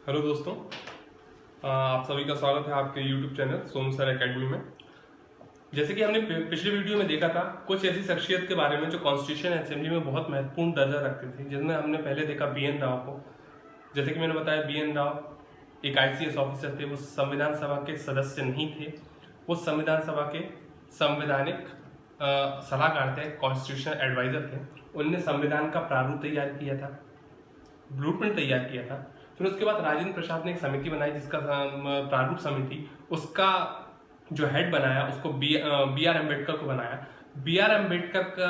Hello दोस्तों, आप सभी का स्वागत है आपके YouTube channel Sonu sir academy में। जैसे कि हमने पिछले वीडियो में देखा था कुछ ऐसी शख्सियत के बारे में जो कॉन्स्टिट्यूशन असेंबली में बहुत महत्वपूर्ण दर्जा रखते थे, जिनमें हमने पहले देखा BN राव को। जैसे कि मैंने बताया, BN राव एक ICS ऑफिसर थे। वो संविधान सभा के सदस्य नहीं थे, वो संविधान सभा के संवैधानिक सलाहकार थे, कॉन्स्टिट्यूशनल एडवाइजर थे। उनने संविधान का प्रारूप तैयार किया था, ब्लूप्रिंट तैयार किया था। फिर उसके बाद राजेंद्र प्रसाद ने एक समिति बनाई, जिसका प्रारूप समिति, उसका जो हेड बनाया उसको BR अम्बेडकर को बनाया। BR अम्बेडकर का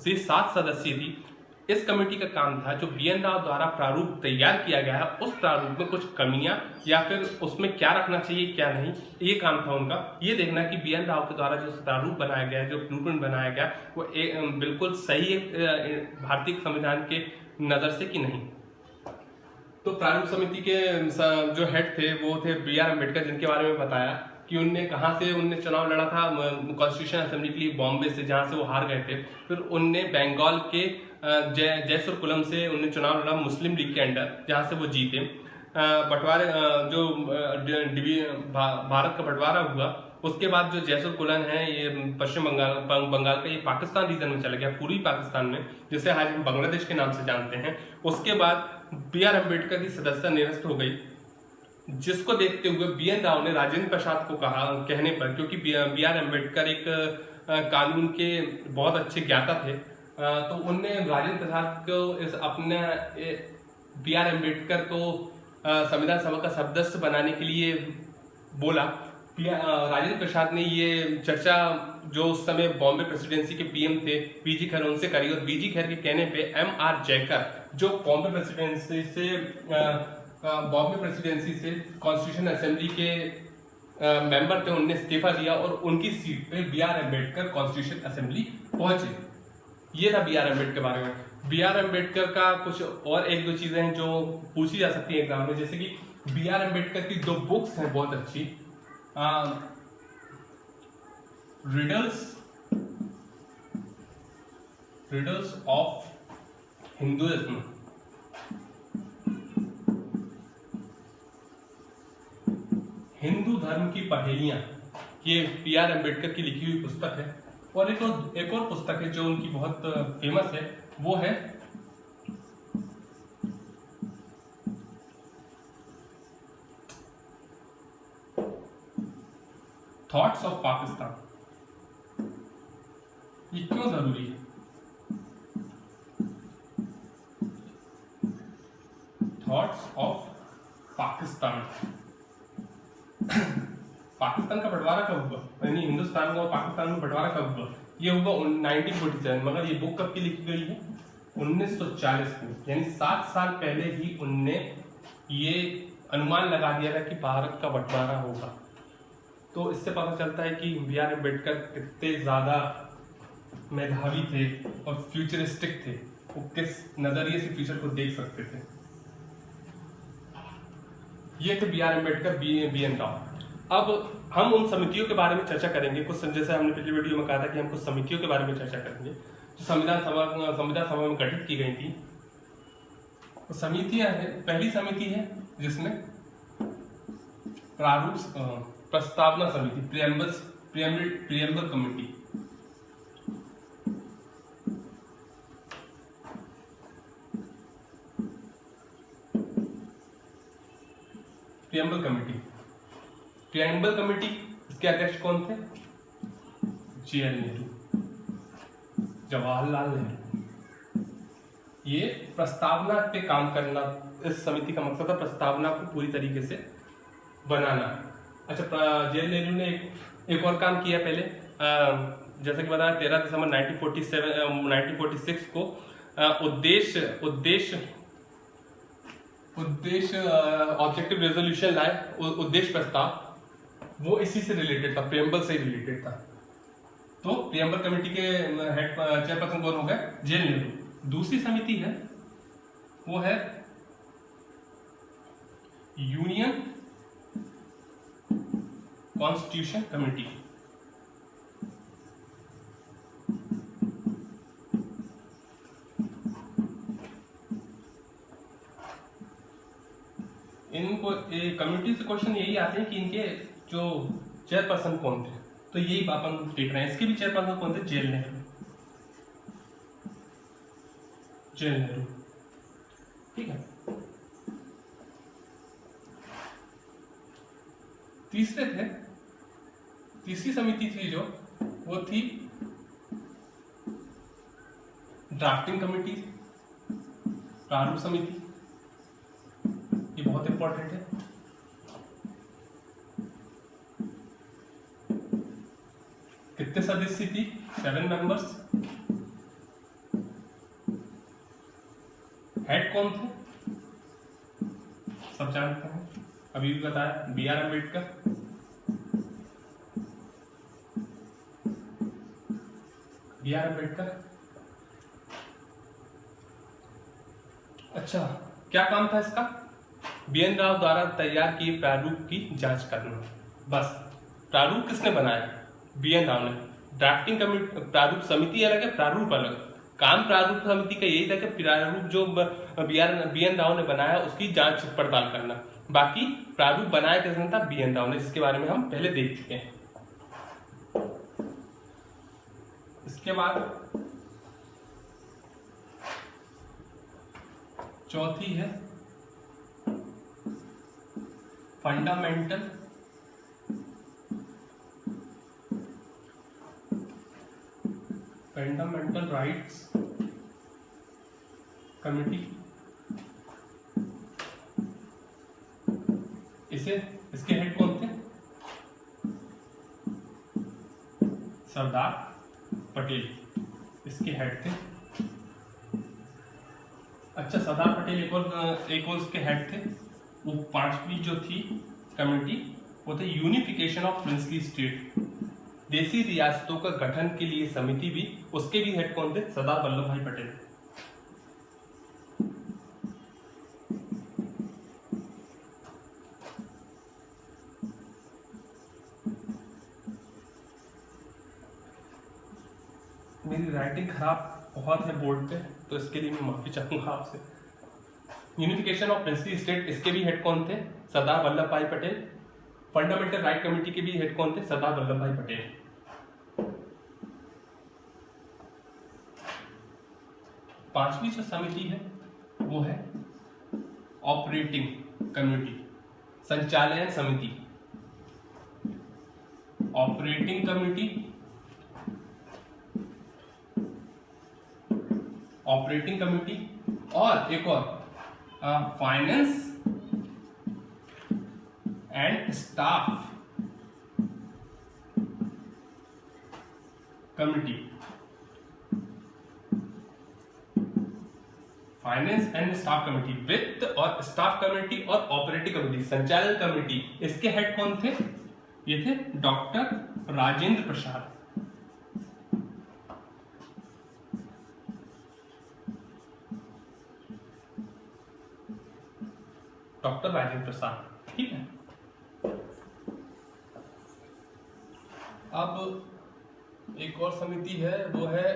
से 7 सदस्य थी। इस कमेटी का काम था जो BN राव द्वारा प्रारूप तैयार किया गया है, उस प्रारूप में कुछ कमियां या फिर उसमें क्या रखना चाहिए क्या नहीं, ये काम था उनका। ये देखना कि BN राव के द्वारा जो प्रारूप बनाया गया, जो ब्लूप्रिंट बनाया गया, वो बिल्कुल सही है भारतीय संविधान के नजर से कि नहीं। तो प्रारूप समिति के जो हेड थे वो थे BR अम्बेडकर, जिनके बारे में बताया कि उनने कहाँ से चुनाव लड़ा था कॉन्स्टिट्यूशन असेंबली के लिए, बॉम्बे से, जहाँ से वो हार गए थे। फिर उनने बंगाल के जयसुर कुलम से उनने चुनाव लड़ा मुस्लिम लीग के अंडर, जहाँ से वो जीते। बंटवारे जो भारत का बंटवारा हुआ, उसके बाद जो जयसुर कुलन है ये पश्चिम बंगाल का, ये पाकिस्तान रीजन में चला गया, पूर्वी पाकिस्तान में, जिसे आज हम बांग्लादेश के नाम से जानते हैं। उसके बाद BR अम्बेडकर की सदस्यता निरस्त हो गई, जिसको देखते हुए BN राव ने राजेंद्र प्रसाद को कहा, कहने पर, क्योंकि BR अम्बेडकर एक कानून के बहुत अच्छे ज्ञाता थे, तो उनने राजेंद्र प्रसाद को इस अपने BR अम्बेडकर को संविधान सभा का सदस्य बनाने के लिए बोला। राजेंद्र प्रसाद ने ये चर्चा जो उस समय बॉम्बे प्रेसिडेंसी के PM थे BG खैर, उनसे करी, और BG खैर के कहने पे MR जयकर, जो बॉम्बे प्रेसिडेंसी से कॉन्स्टिट्यूशन असेंबली के मेंबर थे, उनने इस्तीफा दिया और उनकी सीट पे BR अम्बेडकर कॉन्स्टिट्यूशन असेंबली पहुंचे। ये था BR अम्बेडकर के बारे में। BR अम्बेडकर का कुछ और एक दो चीजें हैं जो पूछी जा सकती है एग्जाम में, जैसे कि BR अम्बेडकर की 2 बुक्स हैं बहुत अच्छी, रिडल्स ऑफ हिंदुइज्म, हिंदू धर्म की पहेलियां, ये BR अम्बेडकर की लिखी हुई पुस्तक है। और एक और पुस्तक है जो उनकी बहुत फेमस है, वो है थॉट्स ऑफ पाकिस्तान। ये क्यों जरूरी है? Thoughts of Pakistan. पाकिस्तान का बंटवारा कब हुआ, यानी हिंदुस्तान का और पाकिस्तान में बंटवारा कब हुआ? ये हुआ 1947, मगर ये बुक कब की लिखी गई है? 1940 में, यानी 7 साल पहले ही उनने ये अनुमान लगा दिया था कि भारत का बंटवारा होगा। तो इससे पता चलता है कि BR अम्बेडकर कितने ज्यादा मेधावी थे और फ्यूचरिस्टिक थे, वो किस नजरिए से फ्यूचर को देख सकते थे। ये थे BR अम्बेडकर, BN राव। अब हम उन समितियों के बारे में चर्चा करेंगे, कुछ जैसे हमने पिछले वीडियो में कहा था कि हम कुछ समितियों के बारे में चर्चा करेंगे जो संविधान सभा में गठित की गई थी। तो समितियां हैं, पहली समिति है जिसमें प्रारूप प्रस्तावना समिति, प्रियम्बल कमेटी। प्रियम्बल कमेटी, इसके अध्यक्ष कौन थे? JL नेहरू, जवाहरलाल नेहरू। ये प्रस्तावना पे काम करना, इस समिति का मकसद था प्रस्तावना को पूरी तरीके से बनाना। अच्छा, JL नेहरू ने एक और काम किया पहले, जैसा कि बताया 13 दिसंबर 1946 को उद्देश्य ऑब्जेक्टिव रेजोल्यूशन लाए, उद्देश्य प्रस्ताव, वो इसी से रिलेटेड था, प्रियम्बल से रिलेटेड था। तो प्रियम्बल कमेटी के हेड चेयरपर्सन कौन हो गए? JL नेहरू। दूसरी समिति है वो है यूनियन कॉन्स्टिट्यूशन कमेटी। इनको कम्युनिटी से क्वेश्चन यही आते हैं कि इनके जो चेयरपर्सन कौन थे, तो यही अपन देख रहे हैं। इसके भी चेयरपर्सन कौन थे? जवाहरलाल नेहरू, जवाहरलाल नेहरू, ठीक है। तीसरी समिति थी जो, वो थी ड्राफ्टिंग कमेटी, प्रारूप समिति। ये बहुत इंपॉर्टेंट है। कितने सदस्य थी? 7 मेंबर्स। हेड कौन थे? सब जानते हैं, अभी भी बताया, B.R. अम्बेडकर। B.R. अम्बेडकर। अच्छा, क्या काम था इसका? B.N. राव द्वारा तैयार किए प्रारूप की जांच करना। बस, प्रारूप किसने बनाया? B.N. राव ने। ड्राफ्टिंग कमेटी, प्रारूप समिति अलग है, प्रारूप अलग। काम प्रारूप समिति का यही था कि प्रारूप जो B.N. राव ने बनाया उसकी जांच पड़ताल करना। बाकी प्रारूप बनाया किसने था? B.N. राव ने, जिसके बारे में हम पहले देख चुके हैं। इसके बाद चौथी है फंडामेंटल राइट्स कमेटी। इसके हेड कौन थे? सरदार पटेल इसके हेड थे। अच्छा, सरदार पटेल एक और उसके हेड थे। वो पांचवी जो थी कमेटी, वो थे यूनिफिकेशन ऑफ प्रिंसली स्टेट, देसी रियासतों का गठन के लिए समिति भी। उसके भी हेड कौन थे? सरदार वल्लभ भाई पटेल। मेरी राइटिंग खराब बहुत है बोर्ड पे, तो इसके लिए मैं माफी चाहूंगा आपसे। यूनिफिकेशन ऑफ प्रिंसली स्टेट, इसके भी हेड कौन थे? सरदार Vallabh Bhai Patel. Fundamental right committee के भी हेड कौन थे? सरदार वल्लभ भाई पटेल। पांचवी जो समिति है वो है ऑपरेटिंग कमेटी, संचालन समिति। ऑपरेटिंग कमेटी, ऑपरेटिंग कमेटी, और एक और finance and staff committee. Finance and staff committee, वित्त और स्टाफ कमेटी और ऑपरेटिंग कमेटी, संचालन कमेटी। इसके हेड कौन थे? ये थे डॉक्टर राजेंद्र प्रसाद। डॉक्टर राजेंद्र प्रसाद, ठीक है। अब एक और समिति है, वो है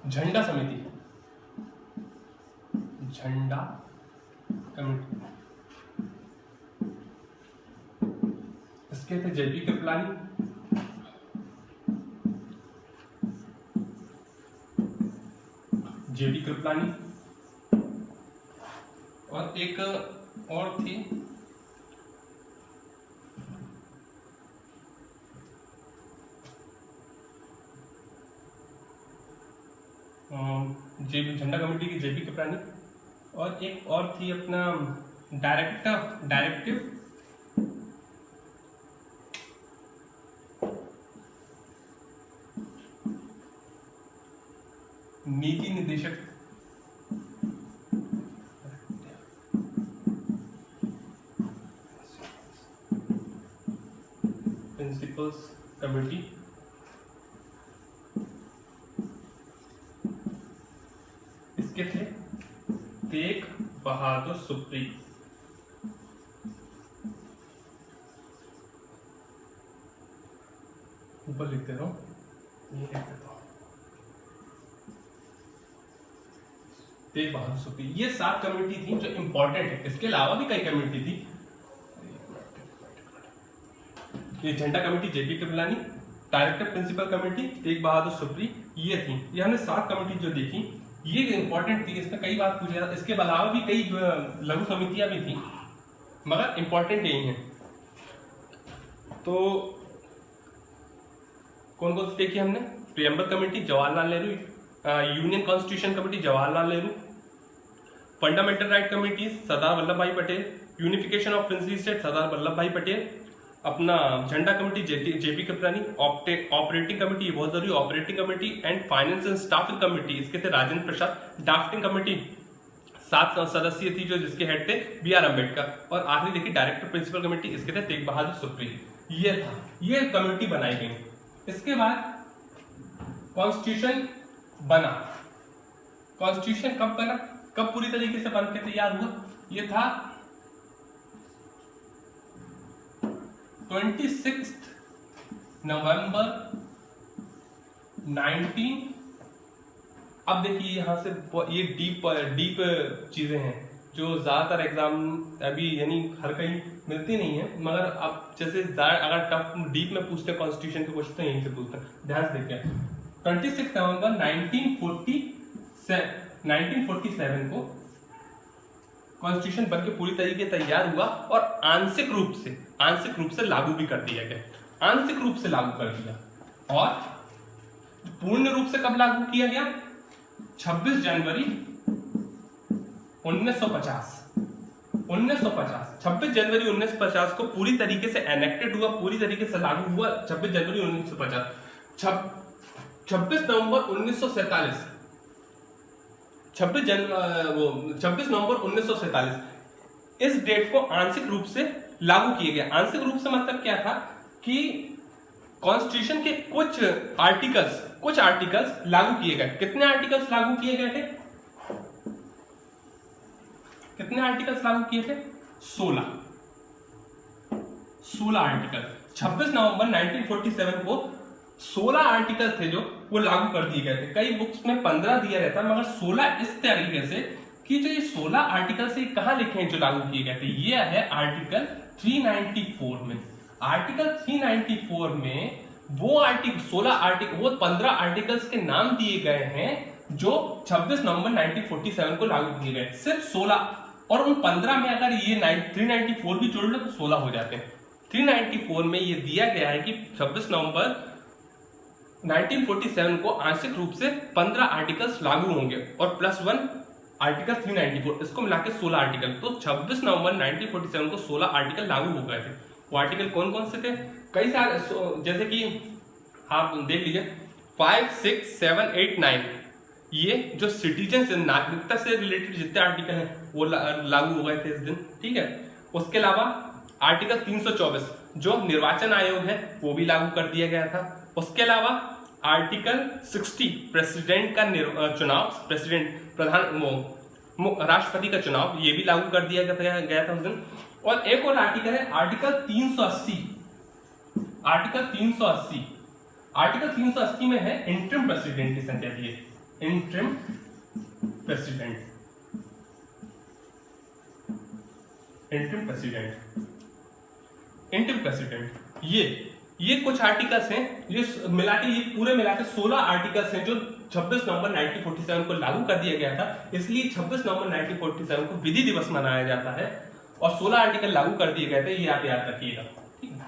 झंडा समिति, झंडा कमेटी। इसके थे जेपी कृपलानी, जेपी कृपलानी, और एक और थी झंडा कमेटी की जेपी कृपलानी, और एक और थी अपना डायरेक्टिव नीति निदेशक, प्रिंसिपल्स कमेटी। इसके थे तेग बहादुर सुप्री, ऊपर लिख दे रहा हूं, ये लिख देता हूं। तेग बहादुर सुप्री, ये 7 कमेटी थी जो इंपॉर्टेंट है। इसके अलावा भी कई कमेटी थी, ये झंडा committee JP Kripalani, director principal committee Tej Bahadur Sapru, ये थी। ये हमने 7 कमेटी जो देखी, ये इंपॉर्टेंट थी, इसमें कई बात पूछा जाता। इसके अलावा भी कई लघु समितियां भी थी, मगर इंपॉर्टेंट यही है। तो कौन कौन सी देखी हमने? Preamble committee Jawaharlal Nehru, union constitution committee Jawaharlal Nehru, fundamental right committee Sardar Vallabh Bhai Patel, unification of princely state Sardar Vallabh Bhai Patel, अपना झंडा committee JP Kripalani, operating committee, ये बहुत जरूरी, operating committee and finance and staffing committee, इसके थे राजेंद्र प्रसाद, ड्राफ्टिंग कमेटी 7 सदस्यीय थी जो जिसके हेड थे बी.आर. अम्बेडकर, और आखिरी देखिए डायरेक्टर प्रिंसिपल कमेटी, इसके थे तेग बहादुर सुप्री। ये था, ये कमेटी बनाई गई। इसके बाद कॉन्स्टिट्यूशन बना। कॉन्स्टिट्यूशन कब बना, कब पूरी तरीके से बन के तैयार हुआ? ये था 26 नवंबर 19। अब देखिए यहां से ये डीप चीजें हैं जो ज्यादातर एग्जाम अभी यानी हर कहीं मिलती नहीं है, मगर अब जैसे अगर टफ डीप में पूछते हैं कॉन्स्टिट्यूशन के क्वेश्चन यहीं से पूछते हैं, ध्यान से देखिए। 26 नवंबर 1947 को कॉन्स्टिट्यूशन बनके पूरी तरीके तैयार हुआ और आंशिक रूप से लागू भी कर दिया गया। आंशिक रूप से लागू कर दिया, और पूर्ण रूप से कब लागू किया गया? 26 जनवरी 1950। 26 जनवरी 1950 को पूरी तरीके से एनेक्टेड हुआ, पूरी तरीके से लागू हुआ 26 जनवरी 1950। 26 नवंबर 1947 26 नवंबर 1947 इस डेट को आंशिक रूप से लागू किया गया। आंशिक रूप से मतलब क्या था कि कॉन्स्टिट्यूशन के कुछ आर्टिकल्स लागू किए गए। कितने आर्टिकल्स लागू किए गए थे? कितने आर्टिकल्स लागू किए थे? 16 आर्टिकल। 26 नवंबर 1947 को 16 आर्टिकल थे जो वो लागू कर दिए गए थे। कई बुक्स में 15 दिया रहता, मगर 16 इस तरीके से कि जो ये 16 आर्टिकल से कहां लिखे हैं जो लागू किए गए थे। ये है आर्टिकल 394 में। आर्टिकल 394 में वो 15 आर्टिकल्स के नाम दिए गए हैं जो 26 नवंबर 1947 को लागू किए गए। सिर्फ 16, और उन 15 में अगर ये 394 भी जोड़ लो तो 16 हो जाते हैं। 394 में ये दिया गया है कि 26 नवंबर 1947 को आंशिक रूप से 15 आर्टिकल्स लागू होंगे और +1 आर्टिकल 394, इसको मिला के 16 आर्टिकल। तो 26 नवंबर 1947 को 16 आर्टिकल लागू हो गए थे। वो आर्टिकल कौन कौन से थे? कई सारे, जैसे कि आप देख लीजिए 5, 6, 7, 8, 9, ये जो सिटीजन से नागरिकता से रिलेटेड जितने आर्टिकल हैं वो लागू हो गए थे इस दिन, ठीक है। उसके अलावा आर्टिकल 324 जो निर्वाचन आयोग है वो भी लागू कर दिया गया था। उसके अलावा आर्टिकल 60 प्रेसिडेंट का चुनाव, राष्ट्रपति का चुनाव, ये भी लागू कर दिया गया था उस दिन। और एक और आर्टिकल है आर्टिकल 380। आर्टिकल 380 में है इंटरिम प्रेसिडेंट की संख्या दी है। इंटरिम प्रेसिडेंट ये कुछ आर्टिकल्स हैं, ये पूरे मिला के 16 आर्टिकल्स हैं जो 26 नवंबर 1947 को लागू कर दिया गया था। इसलिए 26 नवंबर 1947 को विधि दिवस मनाया जाता है और 16 आर्टिकल लागू कर दिए गए थे, ये आप याद रखिएगा, ठीक है।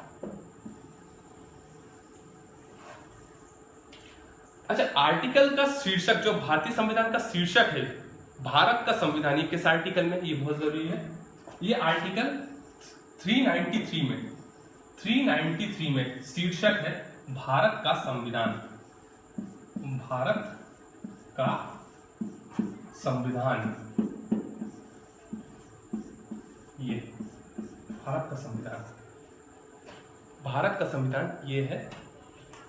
अच्छा, आर्टिकल का शीर्षक, जो भारतीय संविधान का शीर्षक है, भारत का संविधान, ये किस आर्टिकल में, ये बहुत जरूरी है। ये आर्टिकल 393 में शीर्षक है भारत का संविधान। भारत का संविधान, ये भारत का संविधान ये है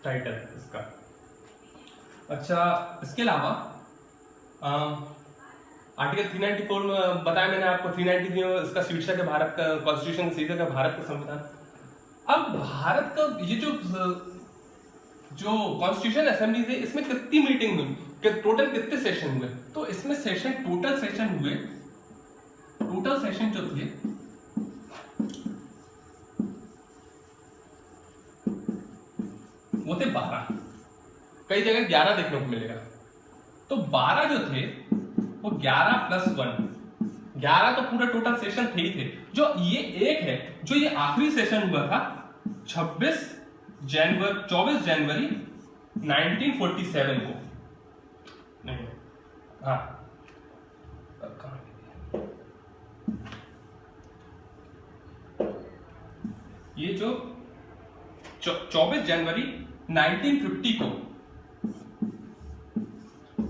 टाइटल इसका। अच्छा, इसके अलावा आर्टिकल 394 में बताया मैंने आपको, 393 में इसका शीर्षक है भारत का, कॉन्स्टिट्यूशन का शीर्षक है भारत का संविधान। अब भारत का ये जो कॉन्स्टिट्यूशन असेंबली है, इसमें कितनी मीटिंग हुई? कि टोटल कितने सेशन हुए। तो इसमें सेशन टोटल सेशन हुए, टोटल सेशन जो थे वो थे 12, कई जगह 11 देखने को मिलेगा। तो 12 जो थे वो 11 प्लस 1, 11 तो पूरा टोटल सेशन थे ही थे। जो ये एक है, जो ये आखिरी सेशन हुआ था 24 जनवरी 1947 को, नहीं हाँ ये जो 24 जनवरी 1950 को,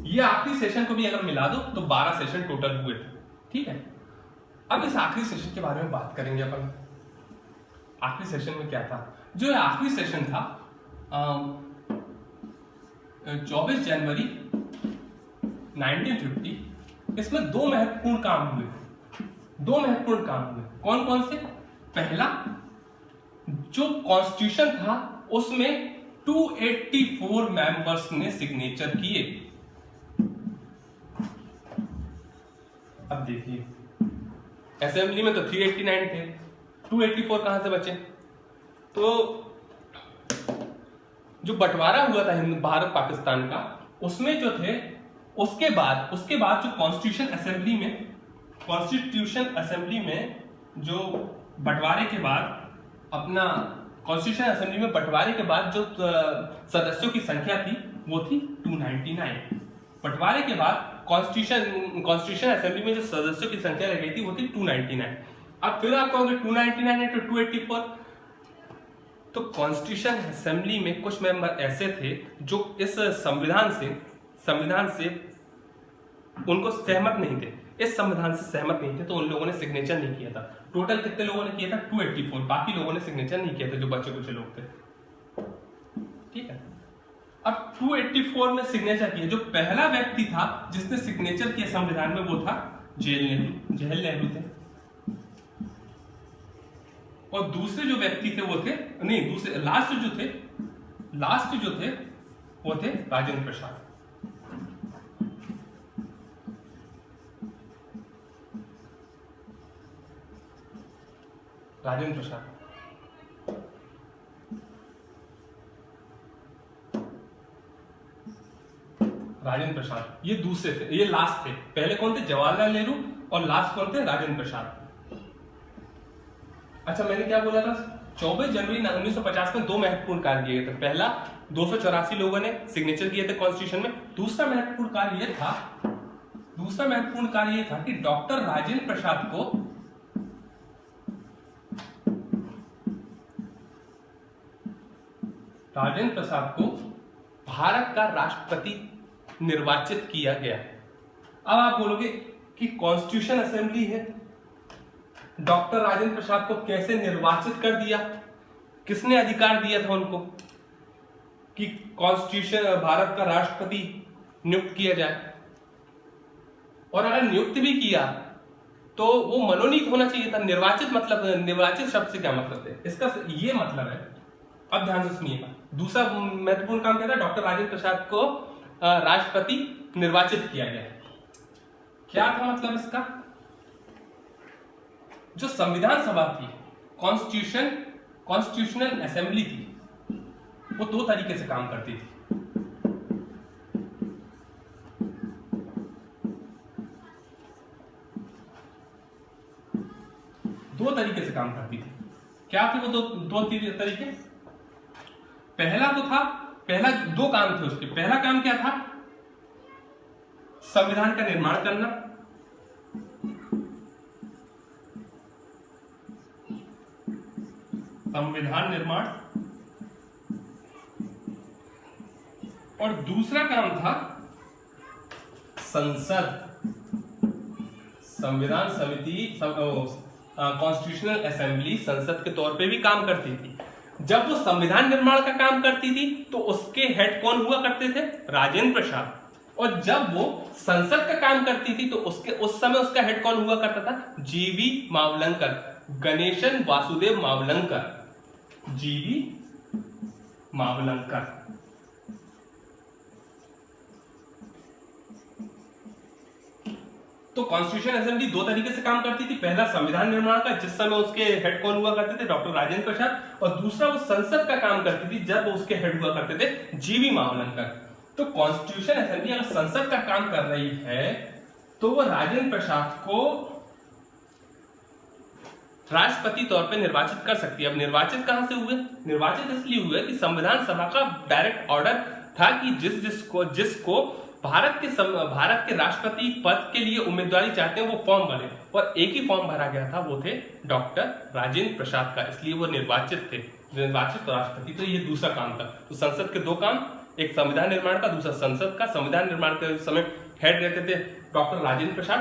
ये आखिरी सेशन को भी अगर मिला दो तो 12 सेशन टोटल हुए थे। ठीक है, अब इस आखिरी सेशन के बारे में बात करेंगे अपन। आखिरी सेशन में क्या था? जो आखिरी सेशन था 24 जनवरी 1950, इसमें दो महत्वपूर्ण काम हुए। कौन कौन से? पहला, जो कॉन्स्टिट्यूशन था उसमें 284 मेंबर्स ने सिग्नेचर किए। अब देखिए, असेंबली में तो 389 थे, 284 कहां से बचे? तो जो बंटवारा हुआ था हिंद भारत पाकिस्तान का, उसमें जो थे, उसके बाद जो कॉन्स्टिट्यूशन असेंबली में जो बंटवारे के बाद अपना कॉन्स्टिट्यूशन असेंबली में बंटवारे के बाद जो सदस्यों की संख्या थी वो थी 299। बंटवारे के बाद कॉन्स्टिट्यूशन असेंबली में जो सदस्यों की संख्या रह गई थी वो थी 299। अब फिर आप कहोगे 299 तो 284। तो कॉन्स्टिट्यूशन असेंबली में कुछ मेंबर ऐसे थे जो इस संविधान से उनको सहमत नहीं थे, इस संविधान से सहमत नहीं थे, तो उन लोगों ने सिग्नेचर नहीं किया था। टोटल कितने लोगों ने किया था? 284। बाकी लोगों ने सिग्नेचर नहीं किया था, जो बच्चे कुछ लोग थे। ठीक है, अब 284 में सिग्नेचर किए। जो पहला व्यक्ति था जिसने सिग्नेचर किया संविधान में वो था जवाहरलाल नेहरू थे। और दूसरे जो व्यक्ति थे वो थे, नहीं दूसरे लास्ट जो थे वो थे राजेंद्र प्रसाद। राजेंद्र प्रसाद ये दूसरे थे, ये लास्ट थे। पहले कौन थे? जवाहरलाल नेहरू। और लास्ट कौन थे? राजेंद्र प्रसाद। अच्छा, मैंने क्या बोला था? 24 जनवरी 1950 में दो महत्वपूर्ण कार्य किए थे। पहला, 284 लोगों ने सिग्नेचर किए थे कॉन्स्टिट्यूशन में। दूसरा महत्वपूर्ण कार्य यह था कि डॉक्टर राजेंद्र प्रसाद को भारत का राष्ट्रपति निर्वाचित किया गया। अब आप बोलोगे कि कॉन्स्टिट्यूशन असेंबली है, डॉक्टर राजेंद्र प्रसाद को कैसे निर्वाचित कर दिया? किसने अधिकार दिया था उनको कि कॉन्स्टिट्यूशन भारत का राष्ट्रपति नियुक्त किया जाए? और अगर नियुक्त भी किया तो वो मनोनीत होना चाहिए था। निर्वाचित शब्द से क्या मतलब है? इसका ये मतलब है, अब ध्यान से सुनिएगा। दूसरा महत्वपूर्ण काम क्या था? डॉक्टर राजेंद्र प्रसाद को राष्ट्रपति निर्वाचित किया गया। क्या था मतलब इसका? जो संविधान सभा थी, कॉन्स्टिट्यूशनल असेंबली थी, वो दो तरीके से काम करती थी। क्या थे वो दो तरीके? दो काम थे उसके। पहला काम क्या था? संविधान का निर्माण करना। और दूसरा काम था संविधान समिति, कॉन्स्टिट्यूशनल असेंबली संसद के तौर पे भी काम करती थी। जब वो संविधान निर्माण का काम करती थी तो उसके हेड कौन हुआ करते थे? राजेंद्र प्रसाद। और जब वो संसद का काम करती थी तो उस समय उसका हेड कौन हुआ करता था? जीवी मावलंकर, गणेशन वासुदेव मावलंकर। जीवी मावलंकर। तो कॉन्स्टिट्यूशन असेंबली दो तरीके से काम करती थी। पहला संविधान निर्माण का, जिस समय उसके हेड कौन हुआ करते थे, डॉक्टर राजेंद्र प्रसाद, और दूसरा वो संसद का काम करती थी, जब उसके हेड हुआ करते थे जीवी मावलंकर। तो कॉन्स्टिट्यूशन असेंबली अगर संसद का काम कर रही है तो वो राजेंद्र प्रसाद को राष्ट्रपति तौर पे निर्वाचित कर सकती है। अब निर्वाचित कहां से हुए? निर्वाचित इसलिए हुए कि संविधान सभा का डायरेक्ट ऑर्डर था कि जिसको भारत के राष्ट्रपति पद के लिए उम्मीदवारी चाहते हैं वो फॉर्म भरे, और एक ही फॉर्म भरा गया था, वो थे डॉक्टर राजेंद्र प्रसाद का, इसलिए वो निर्वाचित थे, निर्वाचित राष्ट्रपति। तो ये दूसरा काम था। तो संसद के दो काम, एक संविधान निर्माण का, दूसरा संसद का। संविधान निर्माण के समय हेड रहते थे डॉक्टर राजेंद्र प्रसाद,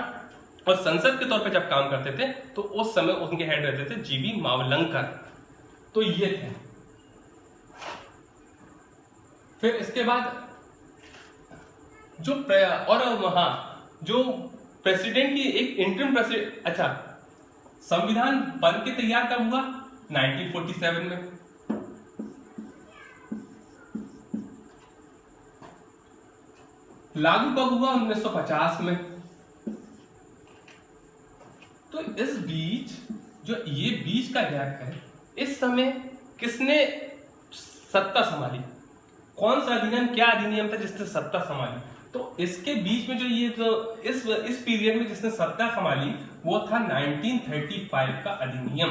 और संसद के तौर पे जब काम करते थे तो उस समय उनके हेड रहते थे जीवी मावलंकर। तो ये थे। फिर इसके बाद जो प्रेसिडेंट की एक इंटरिम प्रेसिडेंट, अच्छा, संविधान बन के तैयार कब हुआ? 1947 में। लागू कब हुआ? 1950 में। तो इस बीच जो ये बीच का गैप है, इस समय किसने सत्ता संभाली? कौन सा अधिनियम, क्या अधिनियम था जिसने सत्ता संभाली? तो इसके बीच में जो इस पीरियड में जिसने सत्ता संभाली वो था 1935 का अधिनियम।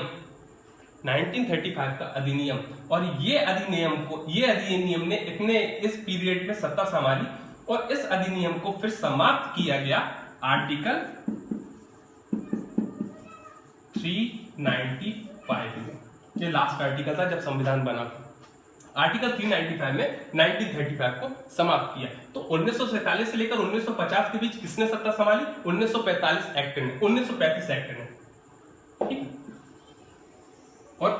1935 का अधिनियम। और ये अधिनियम ने इतने इस पीरियड में सत्ता संभाली, और इस अधिनियम को फिर समाप्त किया गया आर्टिकल 395 में। ये लास्ट आर्टिकल था जब संविधान बना था। आर्टिकल 395 में 1935 को समाप्त किया। तो 1947 से लेकर 1950 के बीच किसने सत्ता संभाली? 1945 एक्ट ने, 1935 एक्ट ने, ठीक है। और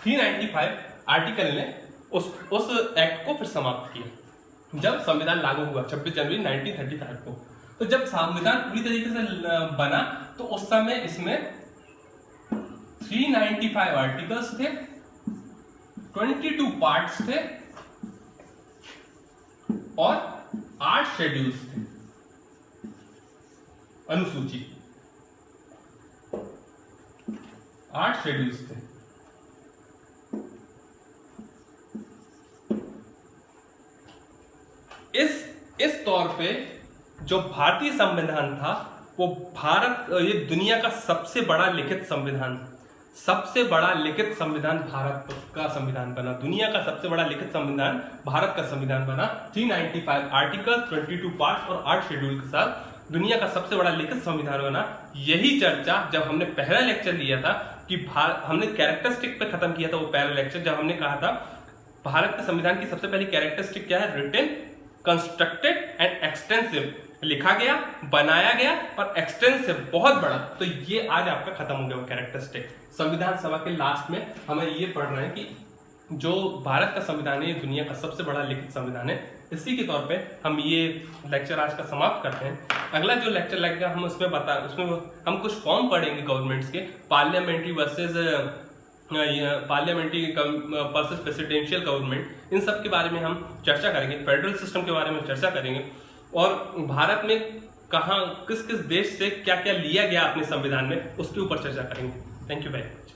395 आर्टिकल ने उस एक्ट को फिर समाप्त किया जब संविधान लागू हुआ 26 जनवरी 1935 को। तो जब संविधान पूरी तरीके से बना तो उस समय इसमें 395 आर्टिकल्स थे, 22 पार्ट्स थे और 8 शेड्यूल्स थे, अनुसूची 8 शेड्यूल्स थे। इस तौर पे जो भारतीय संविधान था वो ये दुनिया का सबसे बड़ा लिखित संविधान, सबसे बड़ा लिखित संविधान भारत का संविधान बना। दुनिया का सबसे बड़ा लिखित संविधान भारत का संविधान बना। 395 आर्टिकल, 22 पार्ट्स और 8 शेड्यूल के साथ दुनिया का सबसे बड़ा लिखित संविधान बना। यही चर्चा जब हमने पहला लेक्चर लिया था कि हमने कैरेक्टरिस्टिक पे खत्म किया था, वो पहला लेक्चर जब हमने कहा था भारत के संविधान की सबसे पहली कैरेक्टरिस्टिक क्या है? Written, constructed and extensive. लिखा गया, बनाया गया और एक्सटेंसिव, बहुत बड़ा। तो ये आज आपका खत्म हो गया वो कैरेक्टरिस्टिक। संविधान सभा के लास्ट में हमें ये पढ़ना है कि जो भारत का संविधान है ये दुनिया का सबसे बड़ा लिखित संविधान है। इसी के तौर पे हम ये लेक्चर आज का समाप्त करते हैं। अगला जो लेक्चर लगेगा हम उसमें हम कुछ फॉर्म पढ़ेंगे गवर्नमेंट्स के, पार्लियामेंट्री वर्सेस प्रेसिडेंशियल गवर्नमेंट, इन सब के बारे में हम चर्चा करेंगे। फेडरल सिस्टम के बारे में चर्चा करेंगे और भारत में किस किस देश से क्या क्या लिया गया अपने संविधान में, उसके ऊपर चर्चा करेंगे। Thank you very much.